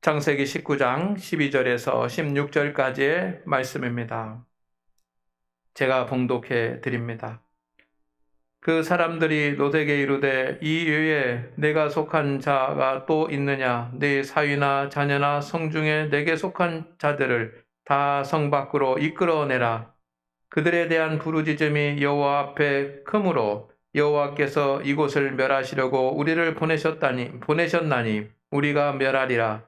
창세기 19장 12절에서 16절까지의 말씀입니다. 제가 봉독해 드립니다. 그 사람들이 롯에게 이르되 이 외에 내가 속한 자가 또 있느냐? 네 사위나 자녀나 성중에 내게 속한 자들을 다 성 밖으로 이끌어내라. 그들에 대한 부르짖음이 여호와 앞에 크므로 여호와께서 이곳을 멸하시려고 우리를 보내셨나니 우리가 멸하리라.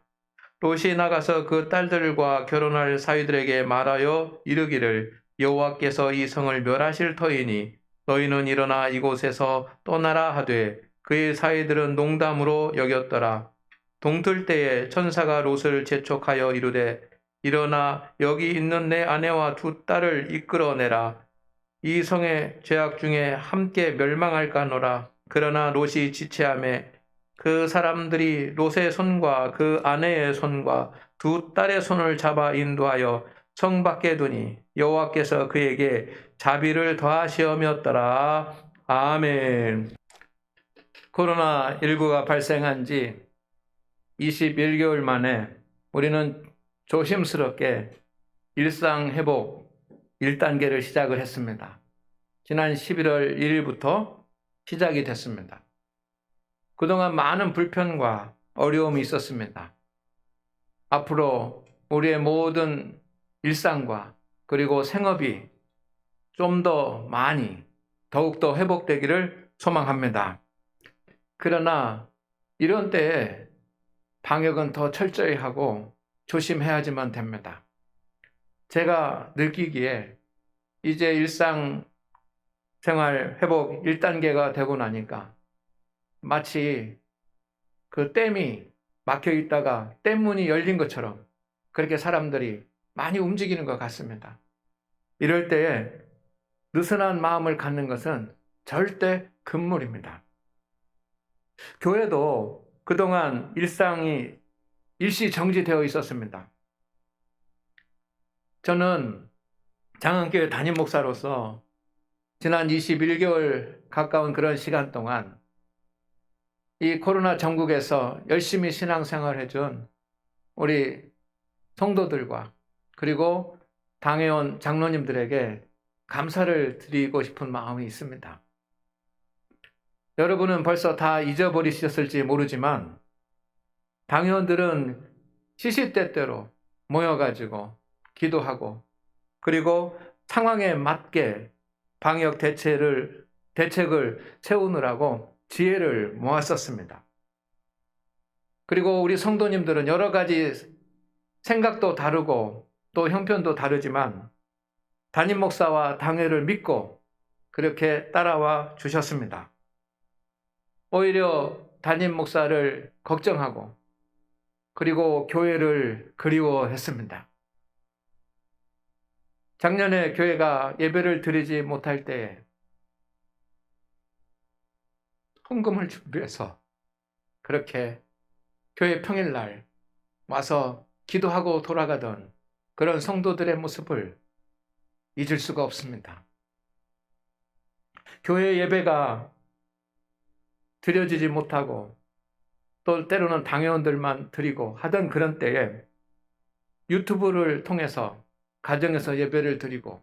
롯이 나가서 그 딸들과 결혼할 사위들에게 말하여 이르기를 여호와께서 이 성을 멸하실 터이니 너희는 일어나 이곳에서 떠나라 하되 그의 사위들은 농담으로 여겼더라. 동틀 때에 천사가 롯을 재촉하여 이르되 일어나 여기 있는 내 아내와 두 딸을 이끌어내라. 이 성의 죄악 중에 함께 멸망할까노라. 그러나 롯이 지체하매 그 사람들이 롯의 손과 그 아내의 손과 두 딸의 손을 잡아 인도하여 성 밖에 두니 여호와께서 그에게 자비를 더하시었더라. 아멘. 코로나19가 발생한 지 21개월 만에 우리는 조심스럽게 일상회복 1단계를 시작을 했습니다. 지난 11월 1일부터 시작이 됐습니다. 그동안 많은 불편과 어려움이 있었습니다. 앞으로 우리의 모든 일상과 그리고 생업이 좀 더 많이 더욱더 회복되기를 소망합니다. 그러나 이런 때에 방역은 더 철저히 하고 조심해야지만 됩니다. 제가 느끼기에 이제 일상생활 회복 1단계가 되고 나니까 마치 그 댐이 막혀 있다가 댐문이 열린 것처럼 그렇게 사람들이 많이 움직이는 것 같습니다. 이럴 때에 느슨한 마음을 갖는 것은 절대 금물입니다. 교회도 그동안 일상이 일시 정지되어 있었습니다. 저는 장안교회 담임 목사로서 지난 21개월 가까운 그런 시간 동안 이 코로나 전국에서 열심히 신앙생활 해준 우리 성도들과 그리고 당회원 장로님들에게 감사를 드리고 싶은 마음이 있습니다. 여러분은 벌써 다 잊어버리셨을지 모르지만 당회원들은 시시때때로 모여가지고 기도하고 그리고 상황에 맞게 방역 대책을 세우느라고 지혜를 모았었습니다. 그리고 우리 성도님들은 여러 가지 생각도 다르고 또 형편도 다르지만 담임 목사와 당회를 믿고 그렇게 따라와 주셨습니다. 오히려 담임 목사를 걱정하고 그리고 교회를 그리워했습니다. 작년에 교회가 예배를 드리지 못할 때에 헌금을 준비해서 그렇게 교회 평일날 와서 기도하고 돌아가던 그런 성도들의 모습을 잊을 수가 없습니다. 교회 예배가 드려지지 못하고 또 때로는 당회원들만 드리고 하던 그런 때에 유튜브를 통해서 가정에서 예배를 드리고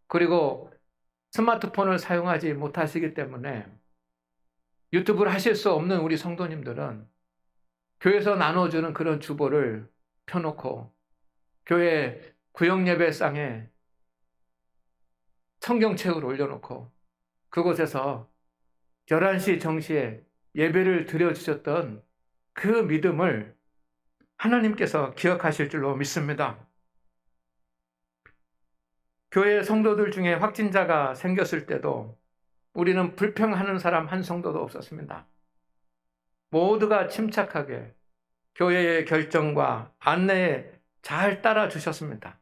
그리고 스마트폰을 사용하지 못하시기 때문에 유튜브를 하실 수 없는 우리 성도님들은 교회에서 나눠주는 그런 주보를 펴놓고 교회 구역예배상에 성경책을 올려놓고 그곳에서 11시 정시에 예배를 드려주셨던 그 믿음을 하나님께서 기억하실 줄로 믿습니다. 교회 성도들 중에 확진자가 생겼을 때도 우리는 불평하는 사람 한 성도도 없었습니다. 모두가 침착하게 교회의 결정과 안내에 잘 따라 주셨습니다.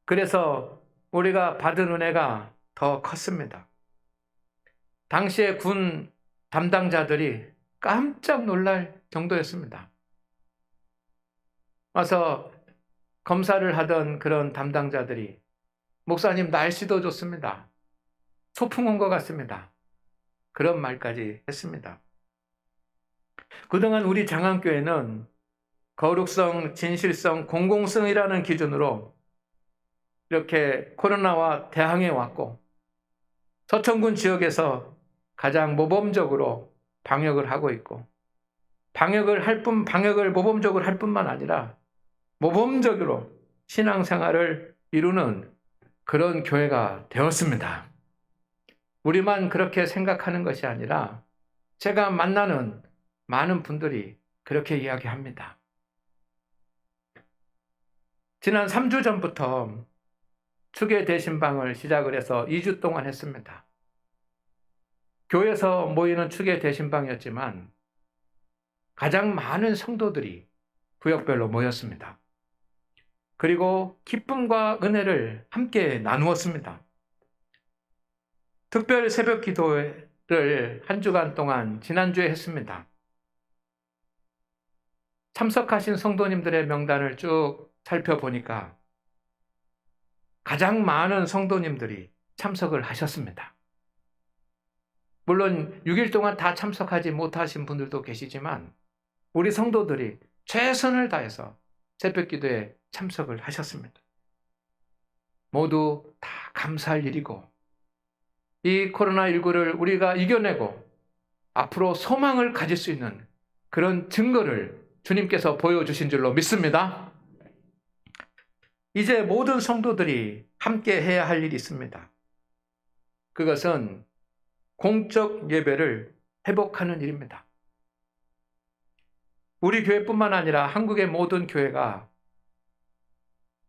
그래서 우리가 받은 은혜가 더 컸습니다. 당시에 군 담당자들이 깜짝 놀랄 정도였습니다. 와서 검사를 하던 그런 담당자들이 목사님 날씨도 좋습니다. 소풍 온 것 같습니다. 그런 말까지 했습니다. 그동안 우리 장안교회는 거룩성, 진실성, 공공성이라는 기준으로 이렇게 코로나와 대항해 왔고, 서천군 지역에서 가장 모범적으로 방역을 하고 있고, 방역을 모범적으로 할 뿐만 아니라 모범적으로 신앙생활을 이루는 그런 교회가 되었습니다. 우리만 그렇게 생각하는 것이 아니라 제가 만나는 많은 분들이 그렇게 이야기합니다. 지난 3주 전부터 추계 대신방을 시작을 해서 2주 동안 했습니다. 교회에서 모이는 추계 대신방이었지만 가장 많은 성도들이 구역별로 모였습니다. 그리고 기쁨과 은혜를 함께 나누었습니다. 특별 새벽 기도를 한 주간 동안 지난주에 했습니다. 참석하신 성도님들의 명단을 쭉 살펴보니까 가장 많은 성도님들이 참석을 하셨습니다. 물론 6일 동안 다 참석하지 못하신 분들도 계시지만 우리 성도들이 최선을 다해서 새벽 기도에 참석을 하셨습니다. 모두 다 감사할 일이고, 이 코로나19를 우리가 이겨내고 앞으로 소망을 가질 수 있는 그런 증거를 주님께서 보여주신 줄로 믿습니다. 이제 모든 성도들이 함께 해야 할 일이 있습니다. 그것은 공적 예배를 회복하는 일입니다. 우리 교회뿐만 아니라 한국의 모든 교회가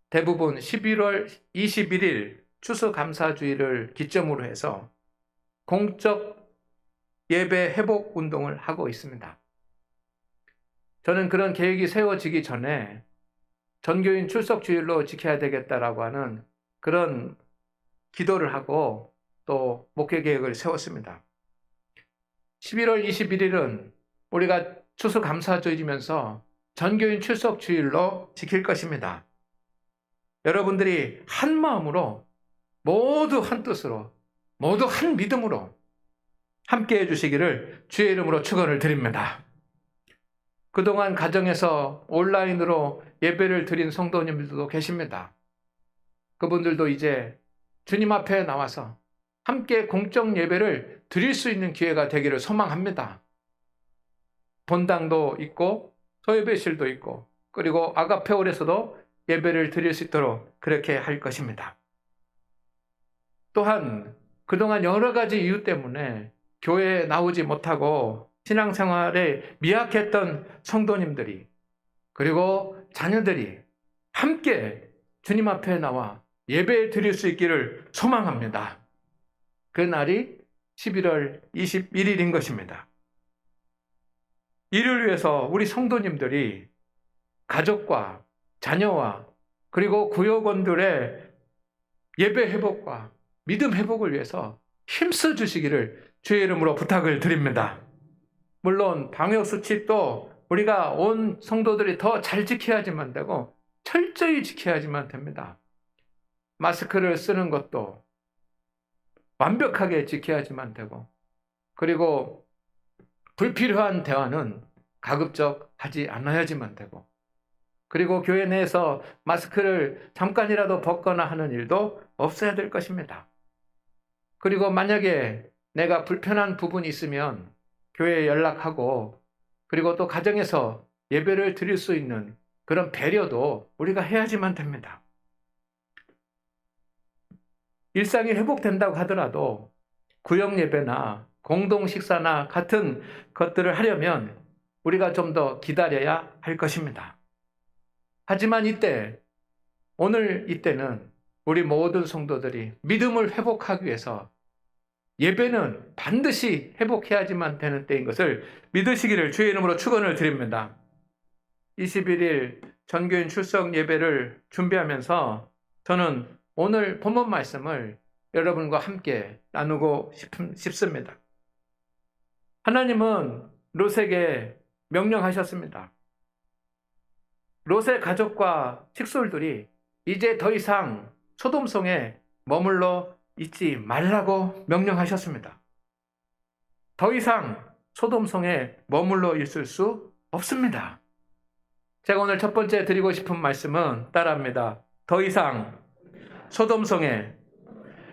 대부분 11월 21일 추수감사주의를 기점으로 해서 공적 예배 회복 운동을 하고 있습니다. 저는 그런 계획이 세워지기 전에 전교인 출석 주일로 지켜야 되겠다라고 하는 그런 기도를 하고 또 목회 계획을 세웠습니다. 11월 21일은 우리가 추수감사주일이면서 전교인 출석 주일로 지킬 것입니다. 여러분들이 한 마음으로 모두 한 뜻으로 모두 한 믿음으로 함께 해주시기를 주의 이름으로 축원을 드립니다. 그동안 가정에서 온라인으로 예배를 드린 성도님들도 계십니다. 그분들도 이제 주님 앞에 나와서 함께 공적 예배를 드릴 수 있는 기회가 되기를 소망합니다. 본당도 있고 소예배실도 있고 그리고 아가페올에서도 예배를 드릴 수 있도록 그렇게 할 것입니다. 또한 그동안 여러 가지 이유 때문에 교회에 나오지 못하고 신앙생활에 미약했던 성도님들이 그리고 자녀들이 함께 주님 앞에 나와 예배 드릴 수 있기를 소망합니다. 그 날이 11월 21일인 것입니다. 이를 위해서 우리 성도님들이 가족과 자녀와 그리고 구역원들의 예배 회복과 믿음 회복을 위해서 힘써 주시기를 주의 이름으로 부탁을 드립니다. 물론 방역수칙도 우리가 온 성도들이 더 잘 지켜야지만 되고 철저히 지켜야지만 됩니다. 마스크를 쓰는 것도 완벽하게 지켜야지만 되고 그리고 불필요한 대화는 가급적 하지 않아야지만 되고 그리고 교회 내에서 마스크를 잠깐이라도 벗거나 하는 일도 없어야 될 것입니다. 그리고 만약에 내가 불편한 부분이 있으면 교회에 연락하고 그리고 또 가정에서 예배를 드릴 수 있는 그런 배려도 우리가 해야지만 됩니다. 일상이 회복된다고 하더라도 구역 예배나 공동 식사나 같은 것들을 하려면 우리가 좀 더 기다려야 할 것입니다. 하지만 오늘 이때는 우리 모든 성도들이 믿음을 회복하기 위해서 예배는 반드시 회복해야지만 되는 때인 것을 믿으시기를 주의 이름으로 축원을 드립니다. 21일 전교인 출석 예배를 준비하면서 저는 오늘 본문 말씀을 여러분과 함께 나누고 싶습니다. 하나님은 롯에게 명령하셨습니다. 롯의 가족과 식솔들이 이제 더 이상 소돔성에 머물러 있지 말라고 명령하셨습니다. 더 이상 소돔성에 머물러 있을 수 없습니다. 제가 오늘 첫 번째 드리고 싶은 말씀은 따라합니다. 더 이상 소돔성에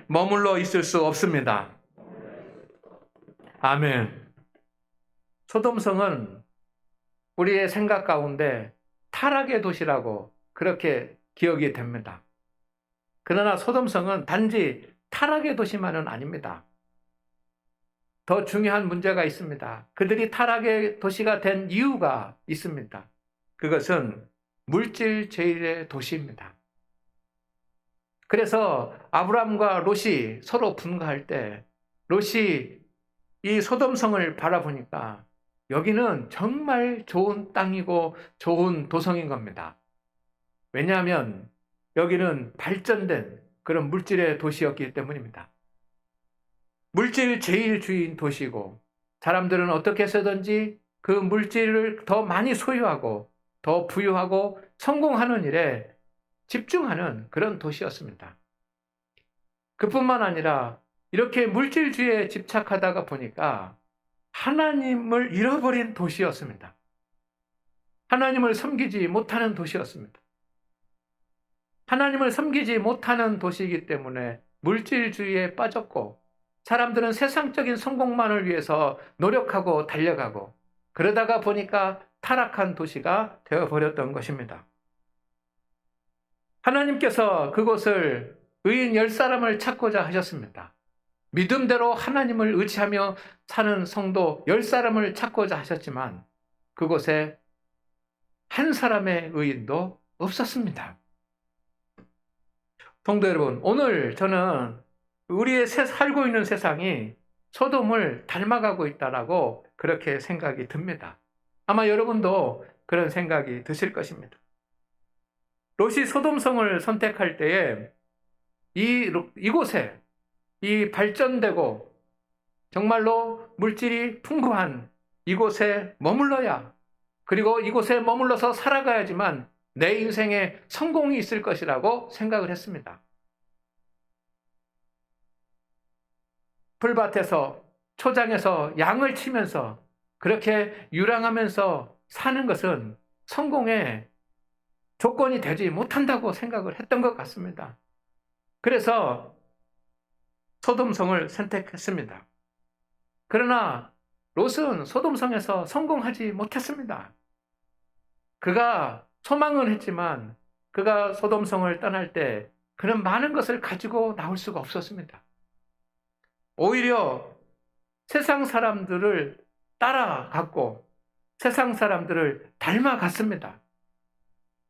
머물러 있을 수 없습니다. 아멘. 소돔성은 우리의 생각 가운데 타락의 도시라고 그렇게 기억이 됩니다. 그러나 소돔성은 단지 타락의 도시만은 아닙니다. 더 중요한 문제가 있습니다. 그들이 타락의 도시가 된 이유가 있습니다. 그것은 물질 제일의 도시입니다. 그래서 아브람과 롯이 서로 분가할 때 롯이 이 소돔성을 바라보니까 여기는 정말 좋은 땅이고 좋은 도성인 겁니다. 왜냐하면 여기는 발전된 그런 물질의 도시였기 때문입니다. 물질 제일주의인 도시고 사람들은 어떻게 해서든지 그 물질을 더 많이 소유하고 더 부유하고 성공하는 일에 집중하는 그런 도시였습니다. 그뿐만 아니라 이렇게 물질주의에 집착하다가 보니까 하나님을 잃어버린 도시였습니다. 하나님을 섬기지 못하는 도시였습니다. 하나님을 섬기지 못하는 도시이기 때문에 물질주의에 빠졌고 사람들은 세상적인 성공만을 위해서 노력하고 달려가고 그러다가 보니까 타락한 도시가 되어버렸던 것입니다. 하나님께서 그곳을 의인 10사람을 찾고자 하셨습니다. 믿음대로 하나님을 의지하며 사는 성도 10사람을 찾고자 하셨지만 그곳에 한 사람의 의인도 없었습니다. 성도 여러분, 오늘 저는 우리의 살고 있는 세상이 소돔을 닮아가고 있다라고 그렇게 생각이 듭니다. 아마 여러분도 그런 생각이 드실 것입니다. 롯이 소돔성을 선택할 때에 이곳에 이 발전되고 정말로 물질이 풍부한 이곳에 머물러야 그리고 이곳에 머물러서 살아가야지만 내 인생에 성공이 있을 것이라고 생각을 했습니다. 풀밭에서 초장에서 양을 치면서 그렇게 유랑하면서 사는 것은 성공의 조건이 되지 못한다고 생각을 했던 것 같습니다. 그래서 소돔성을 선택했습니다. 그러나 롯은 소돔성에서 성공하지 못했습니다. 그가 소망은 했지만 그가 소돔성을 떠날 때 그는 많은 것을 가지고 나올 수가 없었습니다. 오히려 세상 사람들을 따라갔고 세상 사람들을 닮아갔습니다.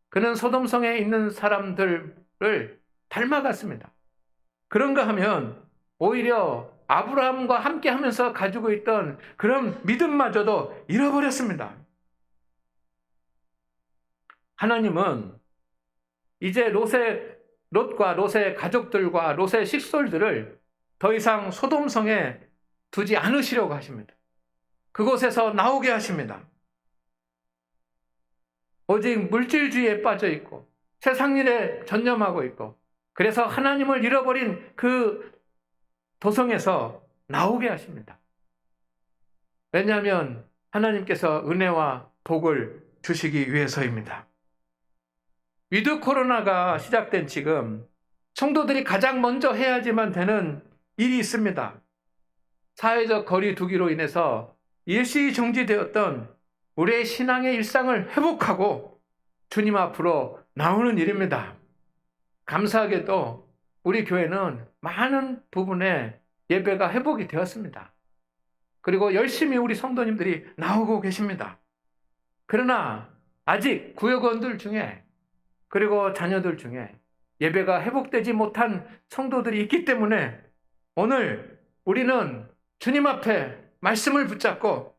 그는 소돔성에 있는 사람들을 닮아갔습니다. 그런가 하면 오히려 아브라함과 함께 하면서 가지고 있던 그런 믿음마저도 잃어버렸습니다. 하나님은 이제 롯과 롯의 가족들과 롯의 식솔들을 더 이상 소돔성에 두지 않으시려고 하십니다. 그곳에서 나오게 하십니다. 오직 물질주의에 빠져 있고 세상 일에 전념하고 있고 그래서 하나님을 잃어버린 그 도성에서 나오게 하십니다. 왜냐하면 하나님께서 은혜와 복을 주시기 위해서입니다. 위드 코로나가 시작된 지금 성도들이 가장 먼저 해야지만 되는 일이 있습니다. 사회적 거리 두기로 인해서 일시 정지되었던 우리의 신앙의 일상을 회복하고 주님 앞으로 나오는 일입니다. 감사하게도 우리 교회는 많은 부분에 예배가 회복이 되었습니다. 그리고 열심히 우리 성도님들이 나오고 계십니다. 그러나 아직 구역원들 중에 그리고 자녀들 중에 예배가 회복되지 못한 성도들이 있기 때문에 오늘 우리는 주님 앞에 말씀을 붙잡고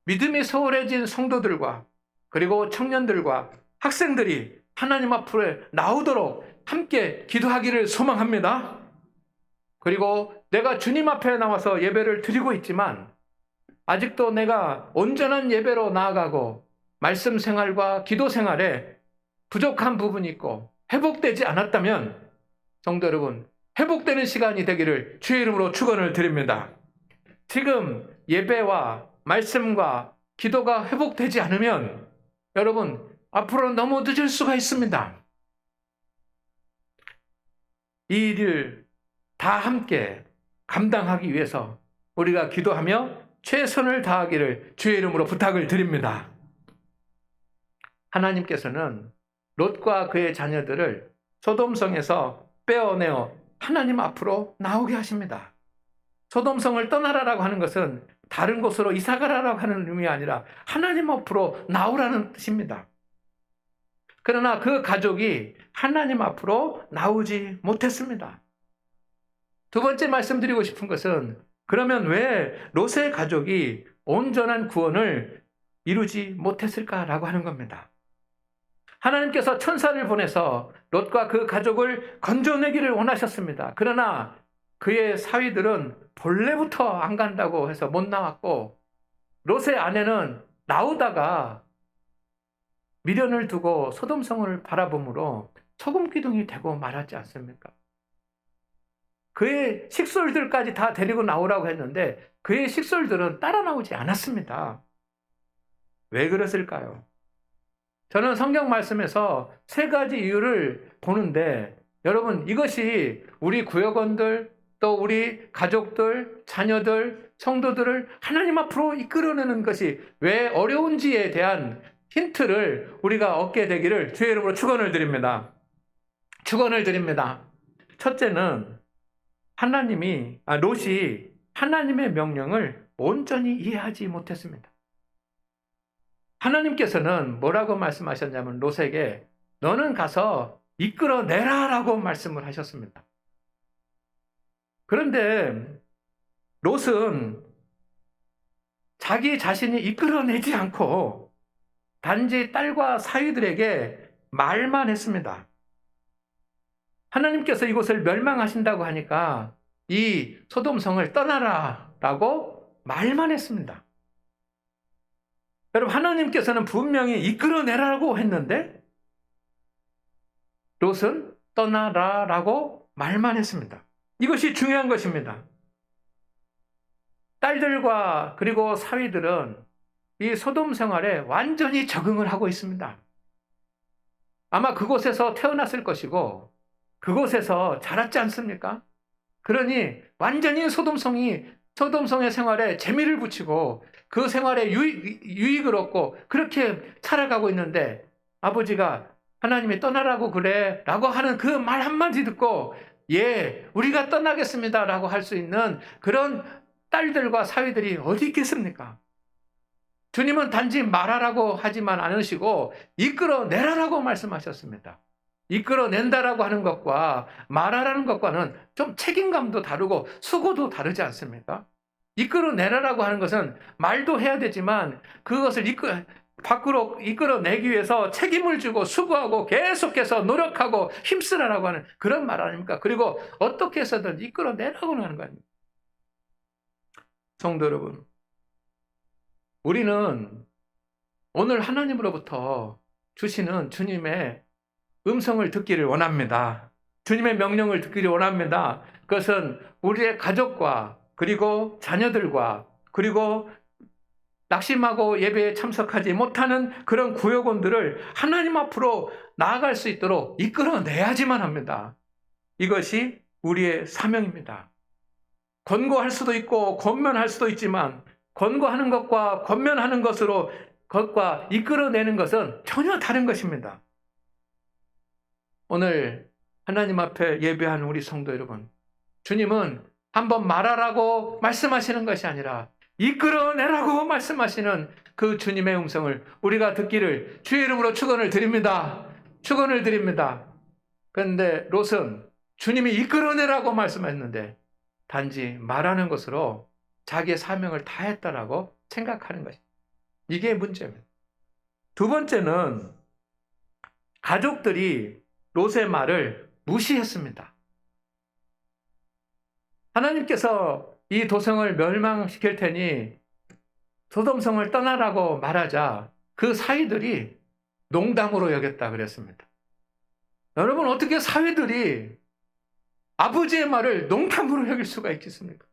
믿음이 소홀해진 성도들과 그리고 청년들과 학생들이 하나님 앞으로 나오도록 함께 기도하기를 소망합니다. 그리고 내가 주님 앞에 나와서 예배를 드리고 있지만 아직도 내가 온전한 예배로 나아가고 말씀 생활과 기도 생활에 부족한 부분이 있고 회복되지 않았다면 성도 여러분, 회복되는 시간이 되기를 주의 이름으로 축원을 드립니다. 지금 예배와 말씀과 기도가 회복되지 않으면 여러분 앞으로 너무 늦을 수가 있습니다. 이 일을 다 함께 감당하기 위해서 우리가 기도하며 최선을 다하기를 주의 이름으로 부탁을 드립니다. 하나님께서는 롯과 그의 자녀들을 소돔성에서 빼어내어 하나님 앞으로 나오게 하십니다. 소돔성을 떠나라라고 하는 것은 다른 곳으로 이사가라라고 하는 의미가 아니라 하나님 앞으로 나오라는 뜻입니다. 그러나 그 가족이 하나님 앞으로 나오지 못했습니다. 두 번째 말씀드리고 싶은 것은 그러면 왜 롯의 가족이 온전한 구원을 이루지 못했을까라고 하는 겁니다. 하나님께서 천사를 보내서 롯과 그 가족을 건져내기를 원하셨습니다. 그러나 그의 사위들은 본래부터 안 간다고 해서 못 나왔고 롯의 아내는 나오다가 미련을 두고 소돔성을 바라보므로 소금 기둥이 되고 말았지 않습니까? 그의 식솔들까지 다 데리고 나오라고 했는데 그의 식솔들은 따라 나오지 않았습니다. 왜 그랬을까요? 저는 성경 말씀에서 세 가지 이유를 보는데 여러분 이것이 우리 구역원들 또 우리 가족들, 자녀들, 성도들을 하나님 앞으로 이끌어내는 것이 왜 어려운지에 대한 힌트를 우리가 얻게 되기를 주의 이름으로 축원을 드립니다. 축원을 드립니다. 첫째는 롯이 하나님의 명령을 온전히 이해하지 못했습니다. 하나님께서는 뭐라고 말씀하셨냐면 롯에게 너는 가서 이끌어내라 라고 말씀을 하셨습니다. 그런데 롯은 자기 자신이 이끌어내지 않고 단지 딸과 사위들에게 말만 했습니다. 하나님께서 이곳을 멸망하신다고 하니까 이 소돔성을 떠나라 라고 말만 했습니다. 여러분 하나님께서는 분명히 이끌어내라고 했는데 롯은 떠나라 라고 말만 했습니다. 이것이 중요한 것입니다. 딸들과 그리고 사위들은 이 소돔 생활에 완전히 적응을 하고 있습니다. 아마 그곳에서 태어났을 것이고 그곳에서 자랐지 않습니까? 그러니 완전히 소돔성의 생활에 재미를 붙이고 그 생활에 유익을 얻고 그렇게 살아가고 있는데 아버지가 하나님이 떠나라고 그래 라고 하는 그 말 한마디 듣고 예, 우리가 떠나겠습니다 라고 할 수 있는 그런 딸들과 사위들이 어디 있겠습니까? 주님은 단지 말하라고 하지만 않으시고 이끌어내라라고 말씀하셨습니다. 이끌어낸다라고 하는 것과 말하라는 것과는 좀 책임감도 다르고 수고도 다르지 않습니까? 이끌어내라라고 하는 것은 말도 해야 되지만 그것을 밖으로 이끌어내기 위해서 책임을 주고 수고하고 계속해서 노력하고 힘쓰라라고 하는 그런 말 아닙니까? 그리고 어떻게 해서든 이끌어내라고 하는 거 아닙니까? 성도 여러분, 우리는 오늘 하나님으로부터 주시는 주님의 음성을 듣기를 원합니다. 주님의 명령을 듣기를 원합니다. 그것은 우리의 가족과 그리고 자녀들과 그리고 낙심하고 예배에 참석하지 못하는 그런 구역원들을 하나님 앞으로 나아갈 수 있도록 이끌어내야지만 합니다. 이것이 우리의 사명입니다. 권고할 수도 있고 권면할 수도 있지만 권고하는 것과 권면하는 것과 이끌어내는 것은 전혀 다른 것입니다. 오늘 하나님 앞에 예배하는 우리 성도 여러분, 주님은 한번 말하라고 말씀하시는 것이 아니라 이끌어내라고 말씀하시는 그 주님의 음성을 우리가 듣기를 주의 이름으로 축원을 드립니다. 축원을 드립니다. 그런데 롯은 주님이 이끌어내라고 말씀했는데 단지 말하는 것으로 자기의 사명을 다했다라고 생각하는 것입니다. 이게 문제입니다. 두 번째는 가족들이 롯의 말을 무시했습니다. 하나님께서 이 도성을 멸망시킬 테니 소돔성을 떠나라고 말하자 그 사위들이 농담으로 여겼다 그랬습니다. 여러분 어떻게 사위들이 아버지의 말을 농담으로 여길 수가 있겠습니까?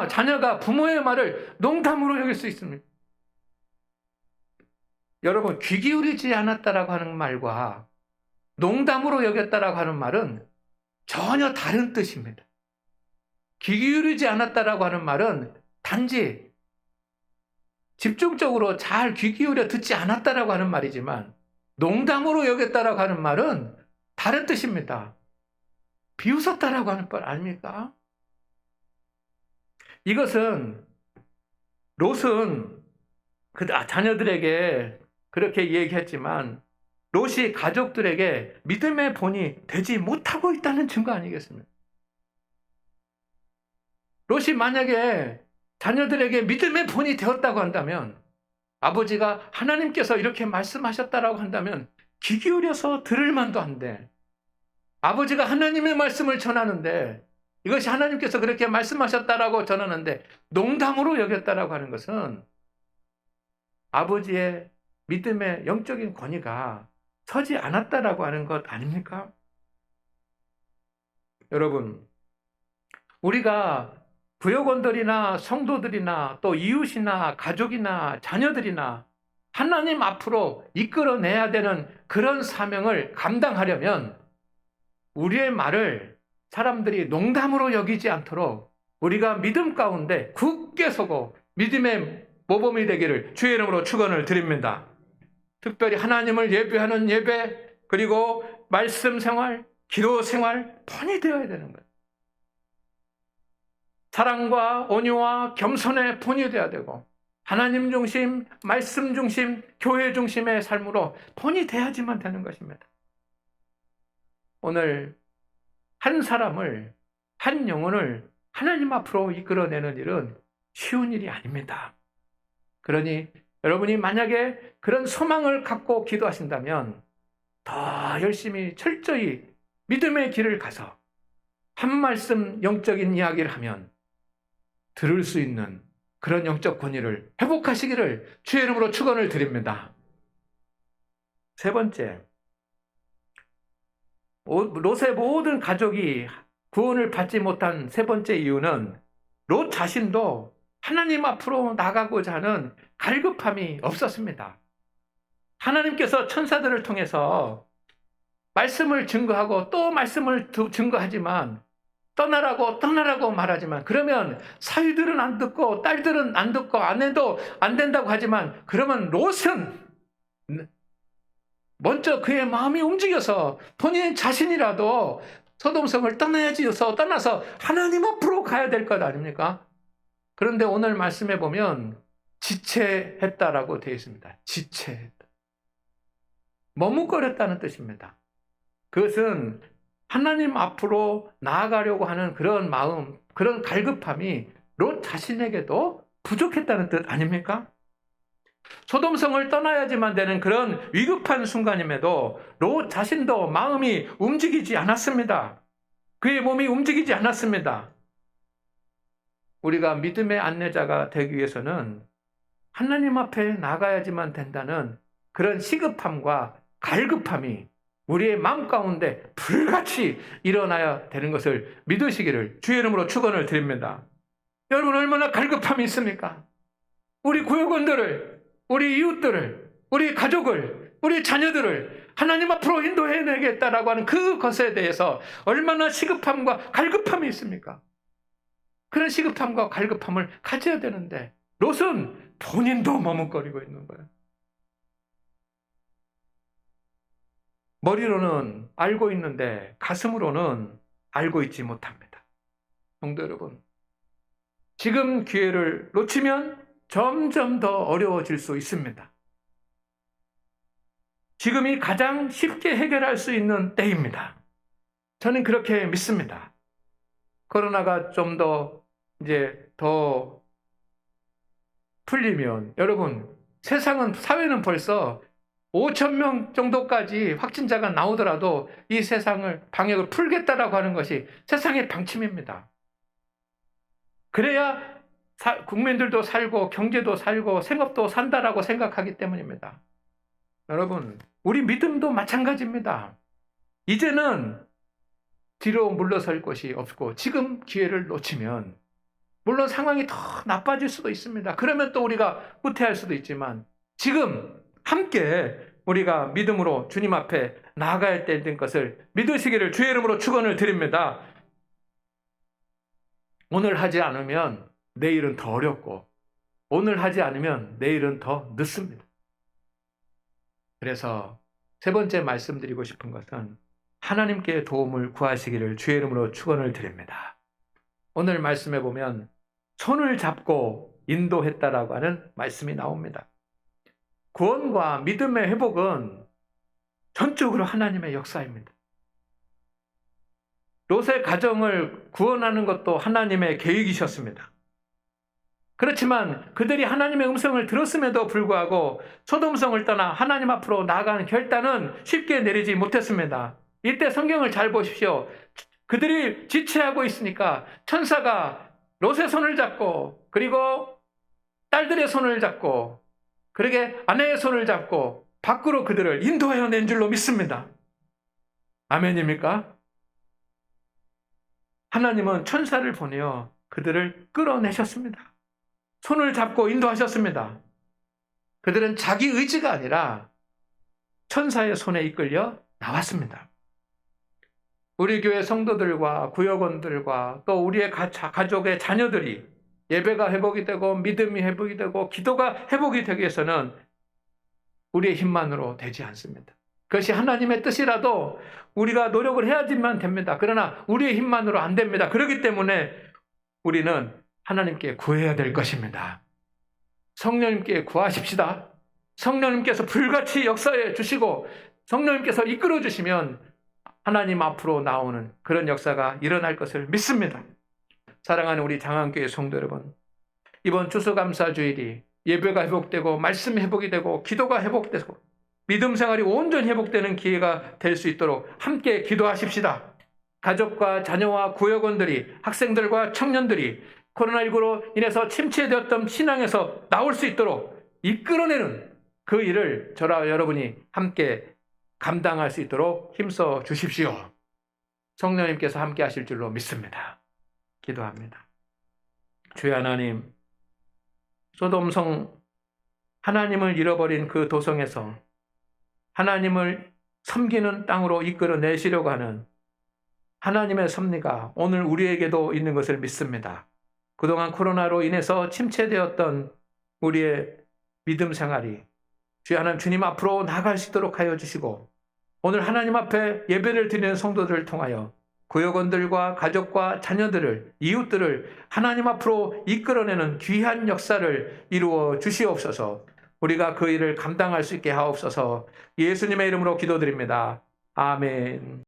자녀가 부모의 말을 농담으로 여길 수 있습니까? 여러분, 귀 기울이지 않았다라고 하는 말과 농담으로 여겼다라고 하는 말은 전혀 다른 뜻입니다. 귀 기울이지 않았다라고 하는 말은 단지 집중적으로 잘 귀 기울여 듣지 않았다라고 하는 말이지만, 농담으로 여겼다라고 하는 말은 다른 뜻입니다. 비웃었다라고 하는 말 아닙니까? 이것은 롯은 자녀들에게 그렇게 얘기했지만 롯이 가족들에게 믿음의 본이 되지 못하고 있다는 증거 아니겠습니까? 롯이 만약에 자녀들에게 믿음의 본이 되었다고 한다면, 아버지가 하나님께서 이렇게 말씀하셨다라고 한다면 귀 기울여서 들을 만도 한데, 아버지가 하나님의 말씀을 전하는데, 이것이 하나님께서 그렇게 말씀하셨다라고 전하는데 농담으로 여겼다라고 하는 것은 아버지의 믿음의 영적인 권위가 서지 않았다라고 하는 것 아닙니까? 여러분, 우리가 부여건들이나 성도들이나 또 이웃이나 가족이나 자녀들이나 하나님 앞으로 이끌어내야 되는 그런 사명을 감당하려면 우리의 말을 사람들이 농담으로 여기지 않도록 우리가 믿음 가운데 굳게 서고 믿음의 모범이 되기를 주의 이름으로 축원을 드립니다. 특별히 하나님을 예배하는 예배, 그리고 말씀 생활, 기도 생활 본이 되어야 되는 거예요. 사랑과 온유와 겸손의 본이 되어야 되고, 하나님 중심, 말씀 중심, 교회 중심의 삶으로 본이 돼야지만 되는 것입니다. 오늘 한 사람을, 한 영혼을 하나님 앞으로 이끌어내는 일은 쉬운 일이 아닙니다. 그러니 여러분이 만약에 그런 소망을 갖고 기도하신다면 더 열심히 철저히 믿음의 길을 가서 한 말씀 영적인 이야기를 하면 들을 수 있는 그런 영적 권위를 회복하시기를 주의 이름으로 축원을 드립니다. 세 번째, 롯의 모든 가족이 구원을 받지 못한 세 번째 이유는 롯 자신도 하나님 앞으로 나가고자 하는 갈급함이 없었습니다. 하나님께서 천사들을 통해서 말씀을 증거하고 또 말씀을 증거하지만 떠나라고 말하지만, 그러면 사위들은 안 듣고 딸들은 안 듣고 아내도 안 된다고 하지만, 그러면 롯은 먼저 그의 마음이 움직여서 본인 자신이라도 소돔성을 떠나서 하나님 앞으로 가야 될 것 아닙니까? 그런데 오늘 말씀해 보면 지체했다라고 되어 있습니다. 지체했다. 머뭇거렸다는 뜻입니다. 그것은 하나님 앞으로 나아가려고 하는 그런 마음, 그런 갈급함이 롯 자신에게도 부족했다는 뜻 아닙니까? 소돔성을 떠나야지만 되는 그런 위급한 순간임에도 롯 자신도 마음이 움직이지 않았습니다. 그의 몸이 움직이지 않았습니다. 우리가 믿음의 안내자가 되기 위해서는 하나님 앞에 나가야지만 된다는 그런 시급함과 갈급함이 우리의 마음 가운데 불같이 일어나야 되는 것을 믿으시기를 주의 이름으로 축원을 드립니다. 여러분, 얼마나 갈급함이 있습니까? 우리 구역원들을, 우리 이웃들을, 우리 가족을, 우리 자녀들을 하나님 앞으로 인도해내겠다라고 하는 그것에 대해서 얼마나 시급함과 갈급함이 있습니까? 그런 시급함과 갈급함을 가져야 되는데 롯은 본인도 머뭇거리고 있는 거예요. 머리로는 알고 있는데 가슴으로는 알고 있지 못합니다. 성도 여러분, 지금 기회를 놓치면 점점 더 어려워질 수 있습니다. 지금이 가장 쉽게 해결할 수 있는 때입니다. 저는 그렇게 믿습니다. 코로나가 좀 더 풀리면, 여러분, 사회는 벌써 5,000명 정도까지 확진자가 나오더라도 이 세상을, 방역을 풀겠다라고 하는 것이 세상의 방침입니다. 그래야 국민들도 살고 경제도 살고 생업도 산다라고 생각하기 때문입니다. 여러분, 우리 믿음도 마찬가지입니다. 이제는 뒤로 물러설 것이 없고, 지금 기회를 놓치면 물론 상황이 더 나빠질 수도 있습니다. 그러면 또 우리가 후퇴할 수도 있지만, 지금 함께 우리가 믿음으로 주님 앞에 나아가야 되는 것을 믿으시기를 주의 이름으로 축원을 드립니다. 오늘 하지 않으면 내일은 더 어렵고 오늘 하지 않으면 내일은 더 늦습니다. 그래서 세 번째 말씀드리고 싶은 것은 하나님께 도움을 구하시기를 주의 이름으로 축원을 드립니다. 오늘 말씀에 보면 손을 잡고 인도했다라고 하는 말씀이 나옵니다. 구원과 믿음의 회복은 전적으로 하나님의 역사입니다. 롯의 가정을 구원하는 것도 하나님의 계획이셨습니다. 그렇지만 그들이 하나님의 음성을 들었음에도 불구하고 소돔성을 떠나 하나님 앞으로 나아가는 결단은 쉽게 내리지 못했습니다. 이때 성경을 잘 보십시오. 그들이 지체하고 있으니까 천사가 롯의 손을 잡고 그리고 딸들의 손을 잡고 그러게 아내의 손을 잡고 밖으로 그들을 인도하여 낸 줄로 믿습니다. 아멘입니까? 하나님은 천사를 보내어 그들을 끌어내셨습니다. 손을 잡고 인도하셨습니다. 그들은 자기 의지가 아니라 천사의 손에 이끌려 나왔습니다. 우리 교회 성도들과 구역원들과 또 우리의 가족의 자녀들이 예배가 회복이 되고 믿음이 회복이 되고 기도가 회복이 되기 위해서는 우리의 힘만으로 되지 않습니다. 그것이 하나님의 뜻이라도 우리가 노력을 해야지만 됩니다. 그러나 우리의 힘만으로 안 됩니다. 그렇기 때문에 우리는 하나님께 구해야 될 것입니다. 성령님께 구하십시다. 성령님께서 불같이 역사해 주시고 성령님께서 이끌어 주시면 하나님 앞으로 나오는 그런 역사가 일어날 것을 믿습니다. 사랑하는 우리 장안교회 성도 여러분, 이번 추수감사주일이 예배가 회복되고 말씀이 회복이 되고 기도가 회복되고 믿음 생활이 온전히 회복되는 기회가 될 수 있도록 함께 기도하십시다. 가족과 자녀와 구역원들이 학생들과 청년들이 코로나19로 인해서 침체되었던 신앙에서 나올 수 있도록 이끌어내는 그 일을 저와 여러분이 함께 감당할 수 있도록 힘써 주십시오. 성령님께서 함께 하실 줄로 믿습니다. 기도합니다. 주의 하나님, 소돔성 하나님을 잃어버린 그 도성에서 하나님을 섬기는 땅으로 이끌어내시려고 하는 하나님의 섭리가 오늘 우리에게도 있는 것을 믿습니다. 그동안 코로나로 인해서 침체되었던 우리의 믿음 생활이 주의 하나님 주님 앞으로 나아갈 수 있도록 하여 주시고 오늘 하나님 앞에 예배를 드리는 성도들을 통하여 구역원들과 가족과 자녀들을 이웃들을 하나님 앞으로 이끌어내는 귀한 역사를 이루어 주시옵소서. 우리가 그 일을 감당할 수 있게 하옵소서. 예수님의 이름으로 기도드립니다. 아멘.